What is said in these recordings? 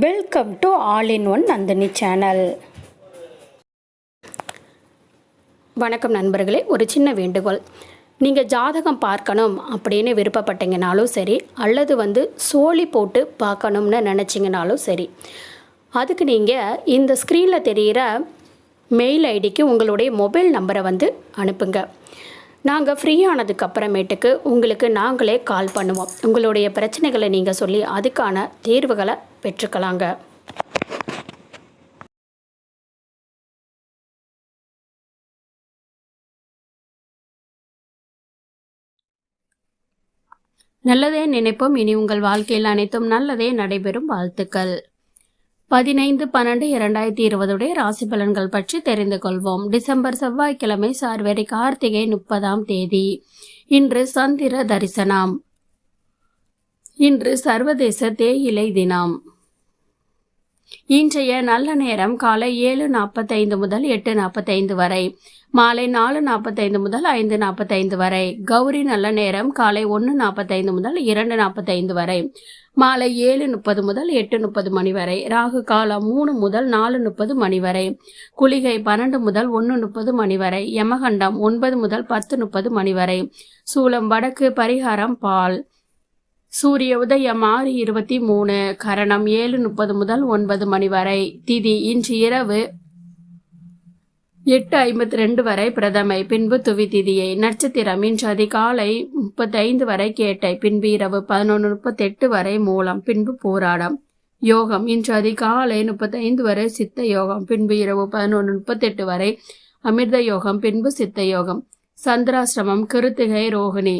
Welcome to all in one Nandini channel. வணக்கம் நண்பர்களே. ஒரு சின்ன வேண்டுகோள், நீங்கள் ஜாதகம் பார்க்கணும் அப்படின்னு விருப்பப்பட்டீங்கனாலும் சரி, அல்லது சோழி போட்டு பார்க்கணும்னு நினச்சிங்கனாலும் சரி, அதுக்கு நீங்கள் இந்த ஸ்க்ரீனில் தெரிகிற மெயில் ஐடிக்கு உங்களுடைய மொபைல் நம்பரை அனுப்புங்க. நாங்கள் ஃப்ரீ ஆனதுக்கப்புறமேட்டுக்கு உங்களுக்கு நாங்களே கால் பண்ணுவோம். உங்களுடைய பிரச்சனைகளை நீங்கள் சொல்லி அதுக்கான தீர்வுகளை பெற்றுக்கலாங்க. நல்லதே நினைப்போம். இனி உங்கள் வாழ்க்கையில் அனைத்தும் நல்லதே நடைபெறும். வாழ்த்துக்கள். 15/12/2020 ராசி பலன்கள் பற்றி தெரிந்து கொள்வோம். டிசம்பர் செவ்வாய்க்கிழமை, சார்வரி கார்த்திகை 30ஆம் தேதி. இன்று சந்திர தரிசனம். இன்று சர்வதேச தேயிலை தினம். இன்றைய நல்ல நேரம் காலை 7:45 முதல் 8:45 வரை, மாலை 4:45 முதல் 5:45 வரை. கௌரி நல்ல நேரம் காலை 1:45 முதல் 2:45 வரை, மாலை 7:30 முதல் 8:30 மணி வரை. ராகு காலம் 3 முதல் 4:30 மணி வரை. குளிகை 12 முதல் 1:30 மணி வரை. யமகண்டம் 9 முதல் 10:30 மணி வரை. சூலம் வடக்கு. பரிகாரம் பால். சூரிய உதயம் 6:23. கரணம் 7:30 முதல் 9 மணி வரை. திதி இன்று இரவு 8:52 வரை பிரதமை, பின்பு துவி திதியை. நட்சத்திரம் இன்று அதிகாலை 35 வரை கேட்டை, பின்பு இரவு 11:38 வரை மூலம், பின்பு போராடம். யோகம் இன்று அதிகாலை 35 வரை சித்த யோகம், பின்பு இரவு 11:38 வரை அமிர்த யோகம், பின்பு சித்த யோகம். சந்திராசிரமம் கிருத்திகை ரோகிணி.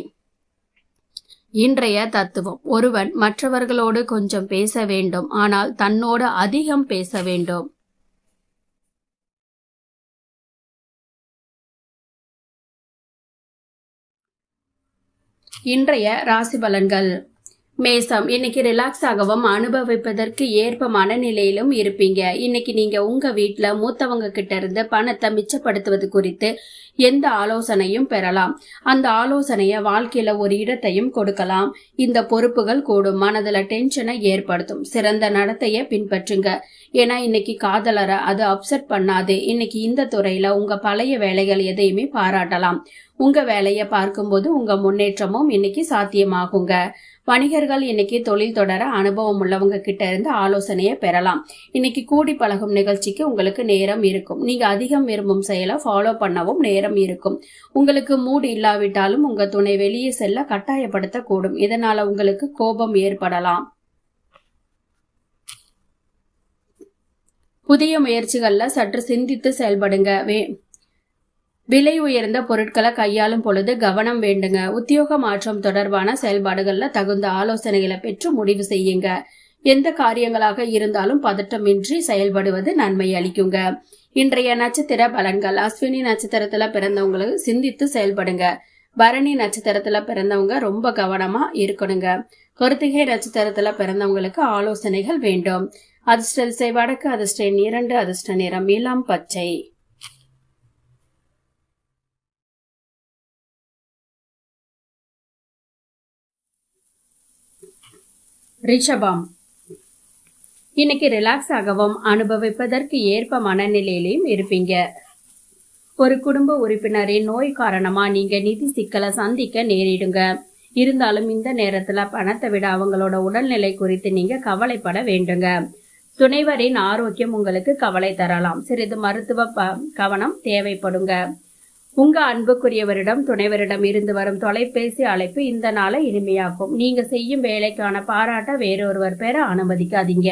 இன்றைய தத்துவம்: ஒருவன் மற்றவர்களோடு கொஞ்சம் பேச வேண்டும், ஆனால் தன்னோடு அதிகம் பேச வேண்டும். இன்றைய ராசி பலன்கள். மேசம், இன்னைக்கு ரிலாக்ஸ் ஆகவும் அனுபவிப்பதற்கு ஏற்ப மனநிலையிலும் இருப்பீங்க. இன்னைக்கு நீங்க உங்க வீட்டுல மூத்தவங்க கிட்ட இருந்து பணத்தை மிச்சப்படுத்துவது குறித்து எந்த ஆலோசனையும் பெறலாம். அந்த ஆலோசனைய வாழ்க்கையில ஒரு இடத்தையும் கொடுக்கலாம். இந்த பொறுப்புகள் கூடும், மனதுல டென்ஷனை ஏற்படுத்தும். சிறந்த நடத்தைய பின்பற்றுங்க. ஏன்னா இன்னைக்கு காதலரை அது அப்செட் பண்ணாது. இன்னைக்கு இந்த துறையில உங்க பழைய வேலைகள் எதையுமே பாராட்டலாம். உங்க வேலையை பார்க்கும்போது உங்க முன்னேற்றமும் இன்னைக்கு சாத்தியமாகுங்க. வணிகர்கள் இன்னைக்கு தொழில் தொடர அனுபவம் உள்ளவங்க கிட்ட இருந்து ஆலோசனையை பெறலாம். இன்னைக்கு கூடி பழகும் நிகழ்ச்சிக்கு உங்களுக்கு நேரம் இருக்கும். நீங்க அதிகம் விரும்பும் செயலை ஃபாலோ பண்ணவும் நேரம் இருக்கும். உங்களுக்கு மூடு இல்லாவிட்டாலும் உங்க துணை வெளியே செல்ல கட்டாயப்படுத்த கூடும். இதனால உங்களுக்கு கோபம் ஏற்படலாம். புதிய முயற்சிகள்ல சற்று சிந்தித்து செயல்படுங்க. விலை உயர்ந்த பொருட்களை கையாளும் பொழுது கவனம் வேண்டுங்க. உத்தியோக மாற்றம் தொடர்பான செயல்பாடுகள்ல தகுந்த ஆலோசனைகளை பெற்று முடிவு செய்யுங்க. எந்த காரியங்களாக இருந்தாலும் பதட்டமின்றி செயல்படுவது நன்மை அளிக்குங்க. இன்றைய நட்சத்திர பலன்கள். அஸ்வினி நட்சத்திரத்துல பிறந்தவங்களுக்கு சிந்தித்து செயல்படுங்க. பரணி நட்சத்திரத்துல பிறந்தவங்க ரொம்ப கவனமா இருக்கணுங்க. கிருத்திகை நட்சத்திரத்துல பிறந்தவங்களுக்கு ஆலோசனைகள் வேண்டும். அதிர்ஷ்ட திசை வடக்கு, அதிர்ஷ்ட எண் 2, அதிர்ஷ்ட நிறம் இளம் பச்சை. ரிஷபம், இன்னைக்கு ரிலாக்ஸ் ஆகவும் அனுபவிப்பதற்கு ஏற்ப மனநிலையிலையும் இருப்பீங்க. ஒரு குடும்ப உறுப்பினரின் நோய் காரணமா நீங்க நிதி சிக்கலை சந்திக்க நேரிடுங்க. இருந்தாலும் இந்த நேரத்துல பணத்தை விட அவங்களோட உடல்நிலை குறித்து நீங்க கவலைப்பட வேண்டுங்க. துணைவரின் ஆரோக்கியம் உங்களுக்கு கவலை தரலாம். சிறிது மருத்துவ கவனம் தேவைப்படுங்க. உங்க அன்புக்குரியவரிடம் துணைவரிடம் இருந்து வரும் தொலைபேசி அழைப்பு இந்த நாளை இனிமையாக்கும். நீங்க செய்யும் வேலைக்கான பாராட்ட வேறொருவர் பெற அனுமதிக்காதீங்க.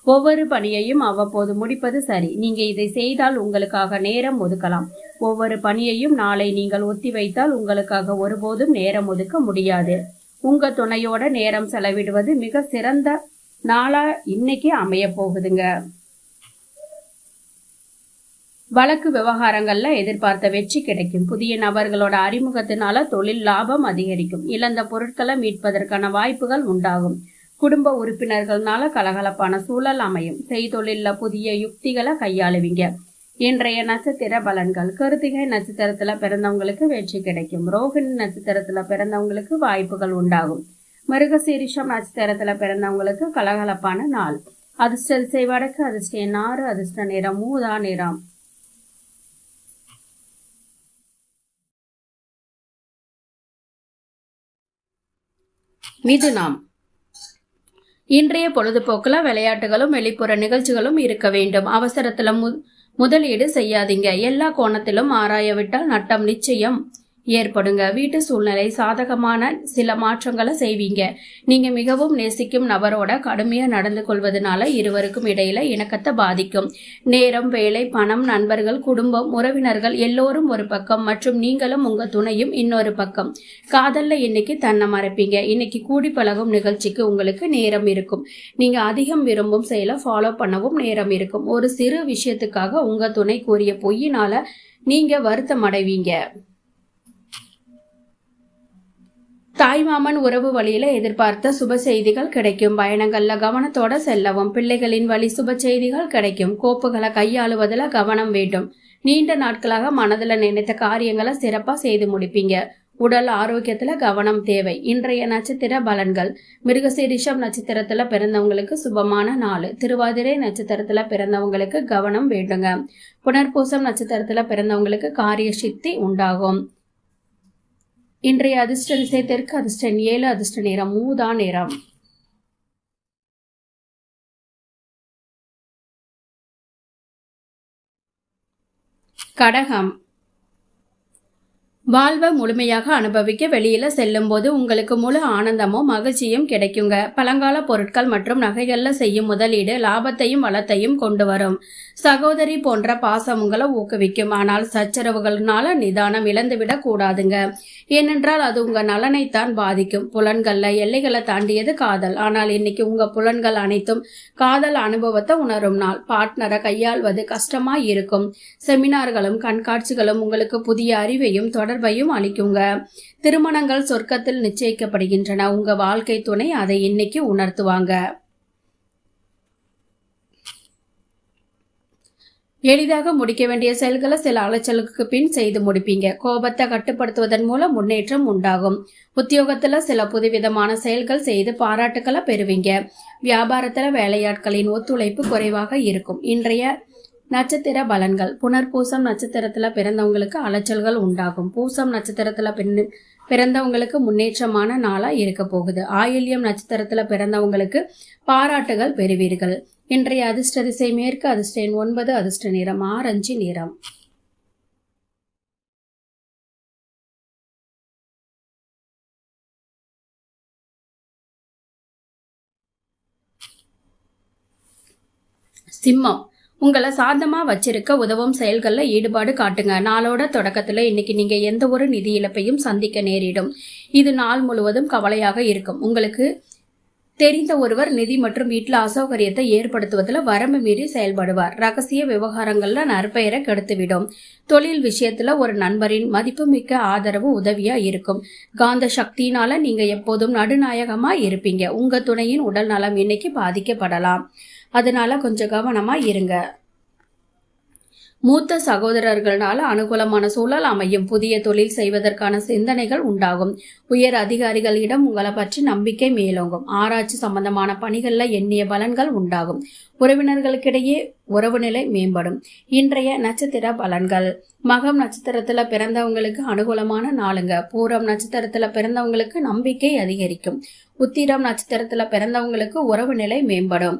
ஒவ்வொரு பணியையும் அவ்வப்போது முடிப்பது சரி. நீங்க இதை செய்தால் உங்களுக்காக நேரம் ஒதுக்கலாம். ஒவ்வொரு பணியையும் நாளை நீங்கள் ஒத்தி வைத்தால் உங்களுக்காக ஒருபோதும் நேரம் ஒதுக்க முடியாது. உங்க துணையோட நேரம் செலவிடுவது மிக சிறந்த நாளா இன்னைக்கு அமைய போகுதுங்க. வழக்கு விவகாரங்கள்ல எதிர்பார்த்த வெற்றி கிடைக்கும். புதிய நபர்களோட அறிமுகத்தினால தொழில் லாபம் அதிகரிக்கும். இழந்த பொருட்களை மீட்பதற்கான வாய்ப்புகள் உண்டாகும். குடும்ப உறுப்பினர்களால கலகலப்பான சூழல் அமையும். செய்தொழில புதிய யுக்திகளை கையாளுவீங்க. இன்றைய நட்சத்திர பலன்கள். கிருத்திகை நட்சத்திரத்துல பிறந்தவங்களுக்கு வெற்றி கிடைக்கும். ரோகிணி நட்சத்திரத்துல பிறந்தவங்களுக்கு வாய்ப்புகள் உண்டாகும். மிருகசீரிஷம் நட்சத்திரத்துல பிறந்தவங்களுக்கு கலகலப்பான நாள். அதிர்ஷ்ட திசை வடக்கு, அதிர்ஷ்ட எண் 6, அதிர்ஷ்ட நிறம் ஊதா நிறம். மிதுனம். இன்றைய பொழுதுபோக்குல விளையாட்டுகளும் வெளிப்புற நிகழ்ச்சிகளும் இருக்க வேண்டும். அவசரத்துல முதலீடு செய்யாதீங்க. எல்லா கோணத்திலும் ஆராய விட்டால் நட்டம் நிச்சயம் ஏற்படுங்க. வீட்டு சூழ்நிலை சாதகமான சில மாற்றங்களை செய்வீங்க. நீங்க மிகவும் நேசிக்கும் நபரோட கடுமையா நடந்து கொள்வதனால இருவருக்கும் இடையில இணக்கத்தை பாதிக்கும். நேரம், வேலை, பணம், நண்பர்கள், குடும்பம், உறவினர்கள் எல்லோரும் ஒரு பக்கம் மற்றும் நீங்களும் உங்க துணையும் இன்னொரு பக்கம். காதல்ல இன்னைக்கு தன்னை மறைப்பீங்க. இன்னைக்கு கூடி பழகும் நிகழ்ச்சிக்கு உங்களுக்கு நேரம் இருக்கும். நீங்க அதிகம் விரும்பும் செயலை ஃபாலோ பண்ணவும் நேரம் இருக்கும். ஒரு சிறு விஷயத்துக்காக உங்க துணை கூறிய பொய்யினால நீங்க வருத்தம் அடைவீங்க. தாய்மாமன் உறவு வழியில எதிர்பார்த்த சுப செய்திகள் கிடைக்கும். பயணங்கள்ல கவனத்தோட செல்லவும். பிள்ளைகளின் வழி சுப செய்திகள் கிடைக்கும். கோப்புகளை கையாளுவதில் கவனம் வேண்டும். நீண்ட நாட்களாக மனதில் நினைத்த காரியங்களை சிறப்பா செய்து முடிப்பீங்க. உடல் ஆரோக்கியத்துல கவனம் தேவை. இன்றைய நட்சத்திர பலன்கள். மிருகசீரிஷம் நட்சத்திரத்துல பிறந்தவங்களுக்கு சுபமான நாள். திருவாதிரை நட்சத்திரத்துல பிறந்தவங்களுக்கு கவனம் வேண்டுங்க. புனர்பூசம் நட்சத்திரத்துல பிறந்தவங்களுக்கு காரிய சித்தி உண்டாகும். இன்றைய அதிர்ஷ்ட திசை தெற்கு, அதிர்ஷ்ட எண் 7, அதிர்ஷ்ட நிறம் ஊதா நிறம். கடகம். வாழ்வை முழுமையாக அனுபவிக்க வெளியில செல்லும் போது உங்களுக்கு முழு ஆனந்தமும் மகிழ்ச்சியும் கிடைக்குங்க. பழங்கால பொருட்கள் மற்றும் நகைகள்ல செய்யும் முதலீடு லாபத்தையும் வளத்தையும் கொண்டு வரும். சகோதரி போன்ற பாசம் உங்களை ஊக்குவிக்கும். ஆனால் சச்சரவுகள்னால நிதானம் இழந்துவிடக் கூடாதுங்க. ஏனென்றால் அது உங்க நலனைத்தான் பாதிக்கும். புலன்கள்ல எல்லைகளை தாண்டியது காதல். ஆனால் இன்னைக்கு உங்க புலன்கள் அனைத்தும் காதல் அனுபவத்தை உணரும் நாள். பார்ட்னரை கையாள்வது கஷ்டமா இருக்கும். செமினார்களும் கண்காட்சிகளும் உங்களுக்கு புதிய அறிவையும் தொடர்பையும் அளிக்குங்க. திருமணங்கள் சொர்க்கத்தில் நிச்சயிக்கப்படுகின்றன. உங்க வாழ்க்கை துணை அதை இன்னைக்கு உணர்த்துவாங்க. எளிதாக முடிக்க வேண்டிய செயல்களை சில அலைச்சலுக்கு பின் செய்து முடிப்பீங்க. கோபத்தை கட்டுப்படுத்துவதன் மூலம் முன்னேற்றம் உண்டாகும். உத்தியோகத்துல சில புதுவிதமான செயல்கள் செய்து பாராட்டுக்களை பெறுவீங்க. வியாபாரத்துல வேலையாட்களின் ஒத்துழைப்பு குறைவாக இருக்கும். இன்றைய நட்சத்திர பலன்கள். புனர்பூசம் நட்சத்திரத்துல பிறந்தவங்களுக்கு அலைச்சல்கள் உண்டாகும். பூசம் நட்சத்திரத்துல பிறந்தவங்களுக்கு முன்னேற்றமான நாளா இருக்க போகுது. ஆயில்யம் நட்சத்திரத்துல பிறந்தவங்களுக்கு பாராட்டுகள் பெறுவீர்கள். இன்றைய அதிர்ஷ்ட திசை மேற்கு, அதிர்ஷ்ட எண் 9, அதிர்ஷ்ட நிறம் ஆரஞ்சு நிறம். சிம்மம். உங்களை சாந்தமா வச்சிருக்க உதவும் செயல்கள்ல ஈடுபாடு காட்டுங்க. நாளோட தொடக்கத்துல இன்னைக்கு நீங்க எந்த ஒரு நிதி இழப்பையும் சந்திக்க நேரிடும். இது நாள் முழுவதும் கவலையாக இருக்கும். உங்களுக்கு தெரிந்த ஒருவர் நிதி மற்றும் வீட்டுல அசௌகரியத்தை ஏற்படுத்துவதில் வரம்பு மீறி செயல்படுவார். ரகசிய விவகாரங்கள்ல நற்பெயரை கெடுத்துவிடும். தொழில் விஷயத்துல ஒரு நண்பரின் மதிப்புமிக்க ஆதரவு உதவியா இருக்கும். காந்த சக்தியினால நீங்க எப்போதும் நடுநாயகமா இருப்பீங்க. உங்க துணையின் உடல் நலம் இன்னைக்கு பாதிக்கப்படலாம். அதனால கொஞ்சம் கவனமா இருங்க. மூத்த சகோதரர்களால் அனுகூலமான சூழல் அமையும். புதிய தொழில் செய்வதற்கான சிந்தனைகள் உண்டாகும். உயர் அதிகாரிகளிடம் உங்களை பற்றி நம்பிக்கை மேலோங்கும். ஆராய்ச்சி சம்பந்தமான பணிகள்ல எண்ணிய பலன்கள் உண்டாகும். உறவினர்களுக்கிடையே உறவு நிலை மேம்படும். இன்றைய நட்சத்திர பலன்கள். மகம் நட்சத்திரத்துல பிறந்தவங்களுக்கு அனுகூலமான நாளுங்க. பூரம் நட்சத்திரத்துல பிறந்தவங்களுக்கு நம்பிக்கை அதிகரிக்கும். உத்திரம் நட்சத்திரத்துல பிறந்தவங்களுக்கு உறவு நிலை மேம்படும்.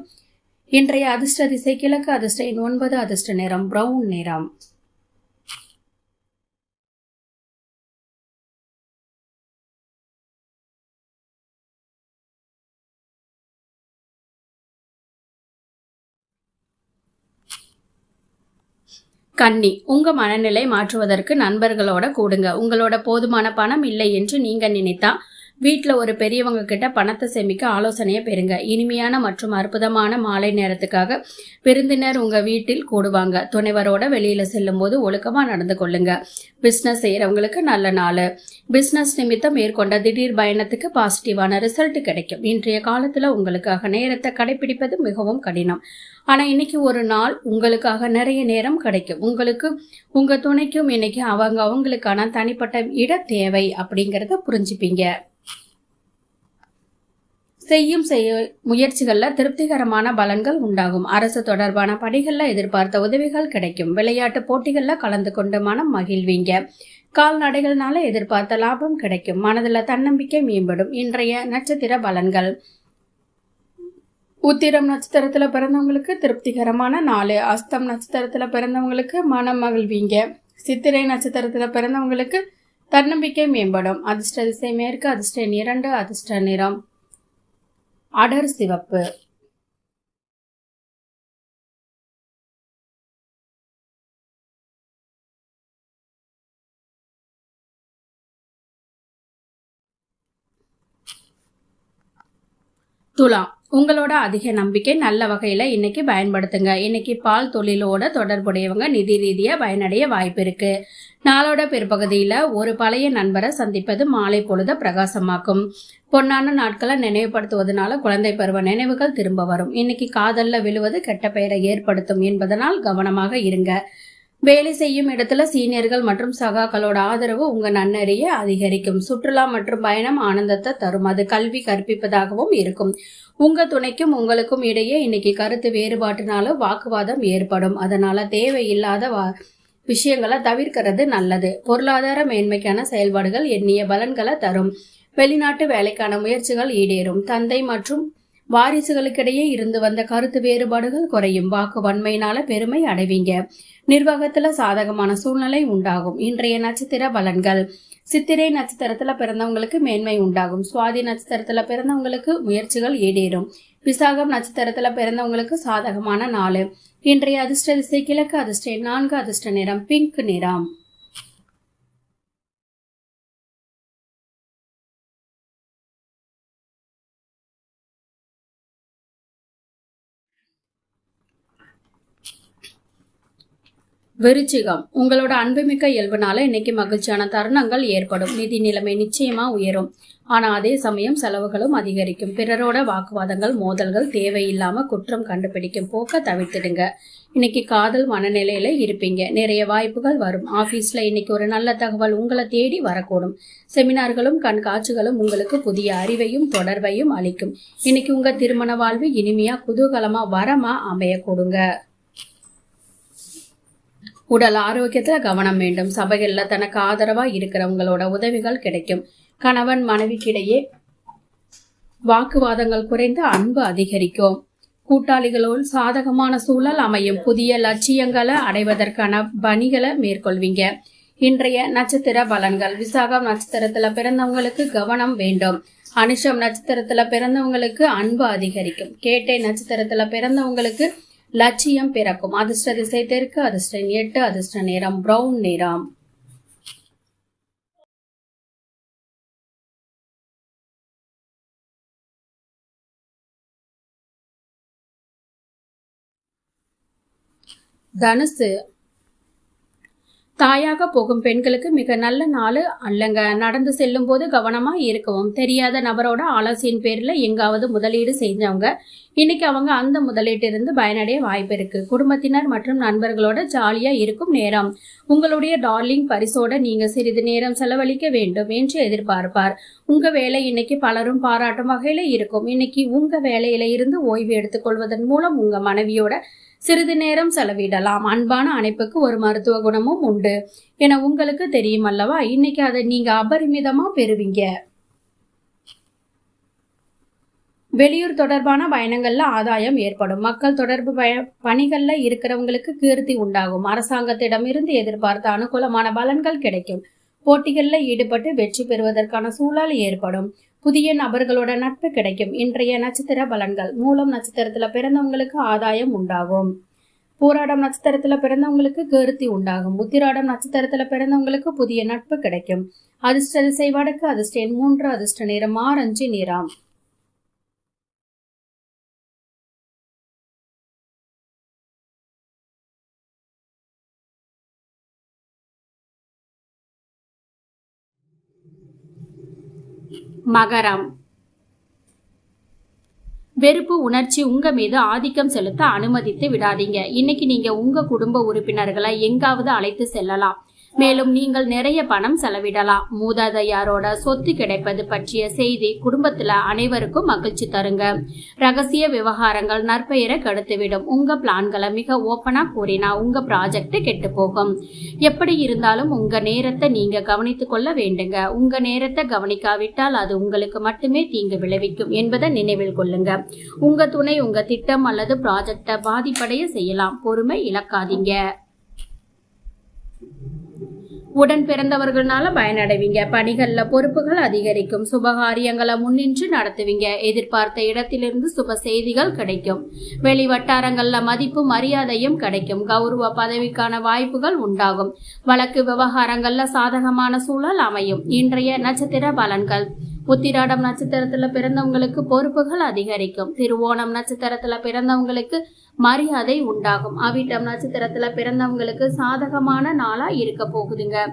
இன்றைய அதிர்ஷ்ட திசை கிழக்கு, அதிர்ஷ்ட எண் 9, அதிர்ஷ்ட நிறம் பிரவுன் நிறம். கன்னி. உங்க மனநிலை மாற்றுவதற்கு நண்பர்களோட கூடுங்க. உங்களோட போதுமான பணம் இல்லை என்று நீங்க நினைத்தா வீட்டுல ஒரு பெரியவங்க கிட்ட பணத்தை சேமிக்க ஆலோசனையை பெறுங்க. இனிமையான மற்றும் அற்புதமான மாலை நேரத்துக்காக விருந்தினர் உங்க வீட்டில் கூடுவாங்க. துணைவரோட வெளியில செல்லும் போது ஒழுக்கமா நடந்து கொள்ளுங்க. பிசினஸ் செய்யறவங்களுக்கு நல்ல நாள். பிசினஸ் நிமித்தம் மேற்கொண்ட திடீர் பயணத்துக்கு பாசிட்டிவான ரிசல்ட் கிடைக்கும். இன்றைய காலத்துல உங்களுக்காக நேரத்தை கடைபிடிப்பது மிகவும் கடினம். ஆனா இன்னைக்கு ஒரு நாள் உங்களுக்காக நிறைய நேரம் கிடைக்கும். உங்களுக்கு உங்க துணைக்கும் இன்னைக்கு அவங்களுக்கான தனிப்பட்ட இட தேவை அப்படிங்கறத புரிஞ்சுப்பீங்க. செய்யும் முயற்சிகள்ல திருப்திகரமான பலன்கள் உண்டாகும். அரசு தொடர்பான பணிகள்ல எதிர்பார்த்த உதவிகள் கிடைக்கும். விளையாட்டு போட்டிகள்ல கலந்து கொண்டு மனம் மகிழ்வீங்க. கால்நடைகள்னால எதிர்பார்த்த லாபம் கிடைக்கும். மனதுல தன்னம்பிக்கை மேம்படும். இன்றைய நட்சத்திர பலன்கள். உத்திரம் நட்சத்திரத்துல பிறந்தவங்களுக்கு திருப்திகரமான நாள். அஸ்தம் நட்சத்திரத்துல பிறந்தவங்களுக்கு மனம் மகிழ்வீங்க. சித்திரை நட்சத்திரத்துல பிறந்தவங்களுக்கு தன்னம்பிக்கை மேம்படும். அதிர்ஷ்ட திசை மேற்கு. அதிர்ஷ்ட எண் 2. அதிர்ஷ்ட நிறம் அடர் சிவப்பு. துலாம். உங்களோட அதிக நம்பிக்கை நல்ல வகையில இன்னைக்கு பயன்படுத்துங்க. இன்னைக்கு பால் தொழிலோட தொடர்புடையவங்க நிதி ரீதியா பயனடைய வாய்ப்பு இருக்கு. நாளோட பிற்பகுதியில ஒரு பழைய நண்பரை சந்திப்பது மாலை பொழுத பிரகாசமாக்கும். பொன்னான நாட்களை நினைவுபடுத்துவதனால குழந்தை பருவ நினைவுகள் திரும்ப வரும். இன்னைக்கு காதல்ல விழுவது கெட்ட பெயரை ஏற்படுத்தும் என்பதனால் கவனமாக இருங்க. வேலை செய்யும் இடத்துல சீனியர்கள் மற்றும் சகாக்களோட ஆதரவு உங்க நன்னறிய அதிகரிக்கும். சுற்றுலா மற்றும் பயணம் ஆனந்தத்தை தரும். அது கல்வி கற்பிப்பதாகவும் இருக்கும். உங்க துணைக்கும் உங்களுக்கும் இடையே இன்னைக்கு கருத்து வேறுபாட்டினால வாக்குவாதம் ஏற்படும். அதனால தேவையில்லாத விஷயங்களை தவிர்க்கிறது நல்லது. பொருளாதார மேன்மைக்கான செயல்பாடுகள் எண்ணிய பலன்களை தரும். வெளிநாட்டு வேலைக்கான முயற்சிகள் ஈடேறும். தந்தை மற்றும் வாரிசுகளுக்கிடையே இருந்து வந்த கருத்து வேறுபாடுகள் குறையும். வாக்கு வன்மையினால பெருமை அடைவீங்க. நிர்வாகத்துல சாதகமான சூழ்நிலை உண்டாகும். இன்றைய நட்சத்திர பலன்கள். சித்திரை நட்சத்திரத்துல பிறந்தவங்களுக்கு மேன்மை உண்டாகும். சுவாதி நட்சத்திரத்துல பிறந்தவங்களுக்கு முயற்சிகள் ஈடேறும். விசாகம் நட்சத்திரத்துல பிறந்தவங்களுக்கு சாதகமான நாள். இன்றைய அதிர்ஷ்ட திசை கிழக்கு. அதிர்ஷ்ட 4. அதிர்ஷ்ட நிறம் பிங்க் நிறம். விருச்சிகம். உங்களோட அன்புமிக்க இயல்புனால இன்னைக்கு மகிழ்ச்சியான தருணங்கள் ஏற்படும். நிதி நிலைமை நிச்சயமா உயரும். ஆனா அதே சமயம் செலவுகளும் அதிகரிக்கும். பிறரோட வாக்குவாதங்கள் மோதல்கள் தேவையில்லாம குற்றம் கண்டுபிடிக்கும் போக்க தவிர்த்திடுங்க. இன்னைக்கு காதல் மனநிலையில இருப்பீங்க. நிறைய வாய்ப்புகள் வரும். ஆபீஸ்ல இன்னைக்கு ஒரு நல்ல தகவல் உங்களை தேடி வரக்கூடும். செமினார்களும் கண்காட்சிகளும் உங்களுக்கு புதிய அறிவையும் தொடர்பையும் அளிக்கும். இன்னைக்கு உங்க திருமண வாழ்வு இனிமையா குதூகலமா வரமா அமைய கொடுங்க. உடல் ஆரோக்கியத்துல கவனம் வேண்டும். சபைகள்ல தனக்கு ஆதரவா இருக்கிறவங்களோட உதவிகள் கிடைக்கும். கணவன் மனைவிக்கிடையே வாக்குவாதங்கள் குறைந்து அன்பு அதிகரிக்கும். கூட்டாளிகளோடு சாதகமான சூழல் அமையும். புதிய லட்சியங்களை அடைவதற்கான பணிகளை மேற்கொள்வீங்க. இன்றைய நட்சத்திர பலன்கள். விசாகம் நட்சத்திரத்துல பிறந்தவங்களுக்கு கவனம் வேண்டும். அனுஷம் நட்சத்திரத்துல பிறந்தவங்களுக்கு அன்பு அதிகரிக்கும். கேட்டை நட்சத்திரத்துல பிறந்தவங்களுக்கு லட்சியம் பிறக்கும். அதிர்ஷ்ட திசை தெற்கு. அதிர்ஷ்ட 8. அதிர்ஷ்ட நிறம் பிரவுன் நிறம். தனுசு. தாயாக போகும் பெண்களுக்கு மிக நல்ல நாள் அல்லங்க. நடந்து செல்லும் போது கவனமா இருக்கவும். தெரியாத நபரோட ஆலோசனையின் பேர்ல எங்காவது முதலீடு செஞ்சவங்க இன்னைக்கு அவங்க அந்த முதலீட்டிலிருந்து பயனடைய வாய்ப்பு இருக்கு. குடும்பத்தினர் மற்றும் நண்பர்களோட ஜாலியா இருக்கும் நேரம். உங்களுடைய டார்லிங் பரிசோட நீங்க சிறிது நேரம் செலவழிக்க வேண்டும் என்று எதிர்பார்ப்பார். உங்க வேலை இன்னைக்கு பலரும் பாராட்டும் வகையில இருக்கும். இன்னைக்கு உங்க வேலையில இருந்து ஓய்வு எடுத்துக்கொள்வதன் மூலம் உங்க மனைவியோட சிறிது நேரம் செலவிடலாம். அன்பான அணைப்புக்கு ஒரு மருத்துவ குணமும் உண்டு என உங்களுக்கு தெரியும் அல்லவா. இன்னைக்கு அதை நீங்க அபரிமிதமா பெறுவீங்க. வெளியூர் தொடர்பான பயணங்கள்ல ஆதாயம் ஏற்படும். மக்கள் தொடர்பு பணிகள்ல இருக்கிறவங்களுக்கு கீர்த்தி உண்டாகும். அரசாங்கத்திடம் இருந்து எதிர்பார்த்த அனுகூலமான பலன்கள் கிடைக்கும். போட்டிகள்ல ஈடுபட்டு வெற்றி பெறுவதற்கான சூழல் ஏற்படும். புதிய நபர்களோட நட்பு கிடைக்கும். இன்றைய நட்சத்திர பலன்கள். மூலம் நட்சத்திரத்துல பிறந்தவங்களுக்கு ஆதாயம் உண்டாகும். பூராடம் நட்சத்திரத்துல பிறந்தவங்களுக்கு கீர்த்தி உண்டாகும். உத்திராடம் நட்சத்திரத்துல பிறந்தவங்களுக்கு புதிய நட்பு கிடைக்கும். அதிர்ஷ்ட திசை வடக்கு. அதிர்ஷ்ட 3. அதிர்ஷ்ட நிறம் ஆரஞ்சு நிறம். மகரம். வெறுப்பு உணர்ச்சி உங்க மீது ஆதிக்கம் செலுத்த அனுமதித்து விடாதீங்க. இன்னைக்கு நீங்க உங்க குடும்ப உறுப்பினர்களை எங்காவது அழைத்து செல்லலாம். மேலும் நீங்கள் நிறைய பணம் செலவிடலாம். மூதாதையாரோட சொத்து கிடைப்பது பற்றிய செய்தி குடும்பத்துல அனைவருக்கும் மகிழ்ச்சி தருங்க. ரகசிய விவகாரங்கள் நற்பெயரை கெடுத்துவிடும். உங்க பிளான்களை மிக ஓப்பனா கூறினா உங்க ப்ராஜெக்ட் கெட்டு போகும். எப்படி இருந்தாலும் உங்க நேரத்தை நீங்க கவனித்துக் கொள்ள வேண்டுங்க. உங்க நேரத்தை கவனிக்காவிட்டால் அது உங்களுக்கு மட்டுமே தீங்கு விளைவிக்கும் என்பதை நினைவில் கொள்ளுங்க. உங்க துணை உங்க திட்டம் அல்லது ப்ராஜெக்டை பாதிப்படைய செய்யலாம். பொறுமை இழக்காதீங்க. உடன் பிறந்தவர்களால பயனடைவீங்க. பணிகள்ல பொறுப்புகள் அதிகரிக்கும். சுபகாரியங்களை முன்னின்று நடத்துவீங்க. எதிர்பார்த்த இடத்திலிருந்து சுப செய்திகள் கிடைக்கும். வெளி வட்டாரங்கள்ல மதிப்பு மரியாதையும் கிடைக்கும். கௌரவ பதவிக்கான வாய்ப்புகள் உண்டாகும். வழக்கு விவகாரங்கள்ல சாதகமான சூழல் அமையும். இன்றைய நட்சத்திர பலன்கள். உத்திராடம் நட்சத்திரத்துல பிறந்தவங்களுக்கு பொறுப்புகள் அதிகரிக்கும். திருவோணம் நட்சத்திரத்துல பிறந்தவங்களுக்கு மரியாதை உண்டாகும். அவிட்டம் நட்சத்திரத்துல பிறந்தவங்களுக்கு சாதகமான நாளா இருக்க போகுதுங்க.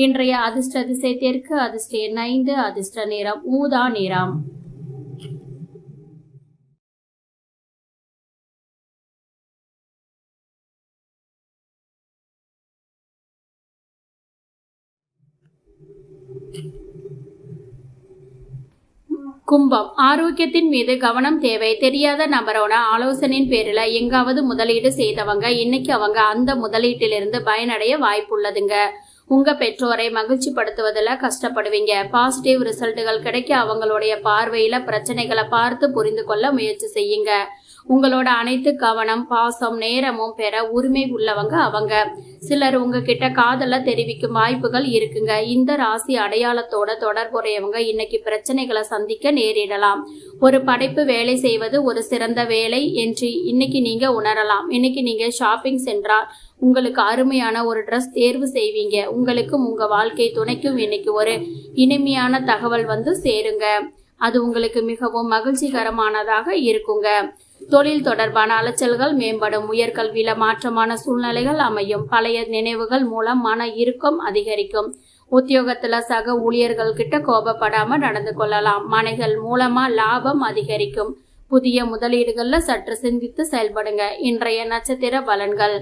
இன்றைய அதிர்ஷ்ட திசை தெற்கு. அதிர்ஷ்ட எண் 5. அதிர்ஷ்ட நிறம் ஊதா நிறம். கும்பம். ஆரோக்கியத்தின் மீது கவனம் தேவை. தெரியாத நபரோட ஆலோசனையின் பேரில் எங்காவது முதலீடு செய்தவங்க இன்னைக்கு அவங்க அந்த முதலீட்டிலிருந்து பயனடைய வாய்ப்புள்ளதுங்க. உங்க பெற்றோரை மகிழ்ச்சி படுத்துவதில் கஷ்டப்படுவீங்க. பாசிட்டிவ் ரிசல்ட்டுகள் கிடைக்க அவங்களுடைய பார்வையில பிரச்சனைகளை பார்த்து புரிந்து கொள்ள முயற்சி செய்யுங்க. உங்களோட அனைத்து கவனம் பாசம் நேரமும் பெற உரிமை உள்ளவங்க அவங்க. சிலர் உங்ககிட்ட காதல தெரிவிக்கும் வாய்ப்புகள் இருக்குங்க. இந்த ராசி அடையாளத்தோட தொடர்புடையவங்க இன்னைக்கு பிரச்சனைகளை சந்திக்க நேரிடலாம். ஒரு படைப்பு வேலை செய்வது ஒரு சிறந்த வேலை என்று இன்னைக்கு நீங்க உணரலாம். இன்னைக்கு நீங்க ஷாப்பிங் சென்றால் உங்களுக்கு அருமையான ஒரு ட்ரெஸ் தேர்வு செய்வீங்க. உங்களுக்கும் உங்க வாழ்க்கை துணைக்கும் இன்னைக்கு ஒரு இனிமையான தகவல் வந்து சேருங்க. அது உங்களுக்கு மிகவும் மகிழ்ச்சிகரமானதாக இருக்குங்க. தொழில் தொடர்பான அலைச்சல்கள் மேம்படும். உயர்கல்வியில மாற்றமான சூழ்நிலைகள் அமையும். பழைய நினைவுகள் மூலம் மன இறுக்கம் அதிகரிக்கும். உத்தியோகத்துல சக ஊழியர்கள் கிட்ட கோபப்படாம நடந்து கொள்ளலாம். மனைகள் மூலமா லாபம் அதிகரிக்கும். புதிய முதலீடுகள்ல சற்று சிந்தித்து செயல்படுங்க. இன்றைய நட்சத்திர பலன்கள்.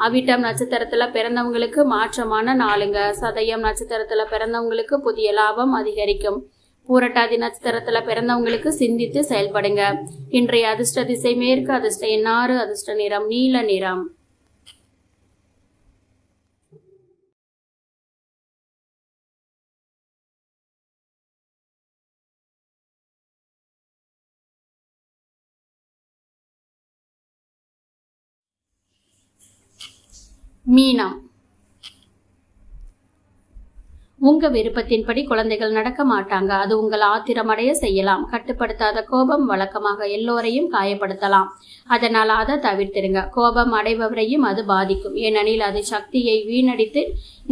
அவிட்டம் நட்சத்திரத்துல பிறந்தவங்களுக்கு மாற்றமான நாளுங்க. சதயம் நட்சத்திரத்துல பிறந்தவங்களுக்கு புதிய லாபம் அதிகரிக்கும். பூரட்டாதி நட்சத்திரத்துல பிறந்தவங்களுக்கு சிந்தித்து செயல்படுங்க. இன்றைய அதிர்ஷ்ட திசை மேற்கு. அதிர்ஷ்ட எண் 6. அதிர்ஷ்ட நிறம் நீல நிறம். மீனம். உங்க விருப்பத்தின்படி குழந்தைகள் நடக்க மாட்டாங்க. அது உங்கள் ஆத்திரமடைய செய்யலாம். கட்டுப்படுத்தாத கோபம் வழக்கமாக எல்லோரையும் காயப்படுத்தலாம். அதனால் அதை தவிர்த்திருங்க. கோபம் அடைபவரையும் அது பாதிக்கும். ஏனெனில் அது சக்தியை வீணடித்து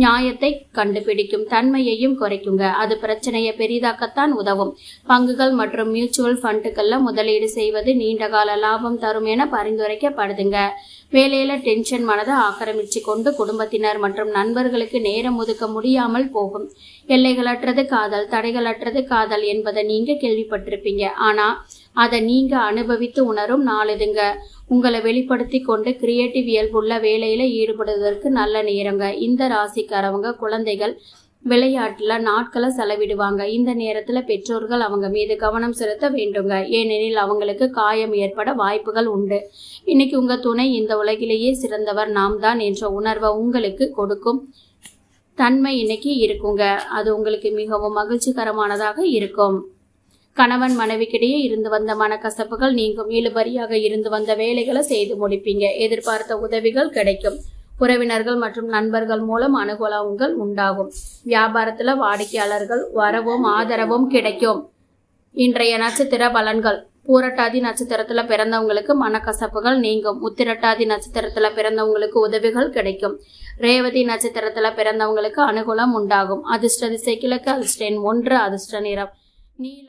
நியாயத்தை கண்டுபிடிக்கும் தன்மையையும் குறைக்குங்க. அது பிரச்சனையை பெரிதாக்கத்தான் உதவும். பங்குகள் மற்றும் மியூச்சுவல் ஃபண்டுகள்ல முதலீடு செய்வது நீண்டகால லாபம் தரும் என பரிந்துரைக்கப்படுதுங்க. வேலையில டென்ஷன் மனதை ஆக்கிரமிச்சு கொண்டு குடும்பத்தினர் மற்றும் நண்பர்களுக்கு நேரம் ஒதுக்க முடியாமல் போகும். எல்லைகளற்றது காதல், தடைகளற்றது காதல் என்பதை நீங்க கேள்விப்பட்டிருப்பீங்க. ஆனா அதை நீங்க அனுபவித்து உணரும் நாளுதுங்க. உங்களை வெளிப்படுத்தி கொண்டு கிரியேட்டிவ் இயல்புள்ள வேலையில ஈடுபடுவதற்கு நல்ல நேரங்க. இந்த ராசிக்காரவங்க குழந்தைகள் விளையாட்டுல நாட்களை செலவிடுவாங்க. இந்த நேரத்துல பெற்றோர்கள் அவங்க மீது கவனம் செலுத்த வேண்டுங்க. ஏனெனில் அவங்களுக்கு காயம் ஏற்பட வாய்ப்புகள் உண்டு. இன்னைக்கு உங்க துணை இந்த உலகிலேயே சிறந்தவர் நாம் தான் என்ற உணர்வை உங்களுக்கு கொடுக்கும் தன்மை இன்னைக்கு இருக்குங்க. அது உங்களுக்கு மிகவும் மகிழ்ச்சிகரமானதாக இருக்கும். கணவன் மனைவிக்கிடையே இருந்து வந்த மனக்கசப்புகள் நீங்கும். இழுபறியாக இருந்து வந்த வேலைகளை செய்து முடிப்பீங்க. எதிர்பார்த்த உதவிகள் கிடைக்கும். உறவினர்கள் மற்றும் நண்பர்கள் மூலம் அனுகூலங்கள் உண்டாகும். வியாபாரத்துல வாடிக்கையாளர்கள் வரவும் ஆதரவும் கிடைக்கும். இன்றைய நட்சத்திர பலன்கள். பூரட்டாதி நட்சத்திரத்துல பிறந்தவங்களுக்கு மனக்கசப்புகள் நீங்கும். உத்திரட்டாதி நட்சத்திரத்துல பிறந்தவங்களுக்கு உதவிகள் கிடைக்கும். ரேவதி நட்சத்திரத்துல பிறந்தவங்களுக்கு அனுகூலம் உண்டாகும். அதிர்ஷ்ட திசை கிழக்கு. அதிர்ஷ்ட எண் 1. அதிர்ஷ்ட நிறம் நீல.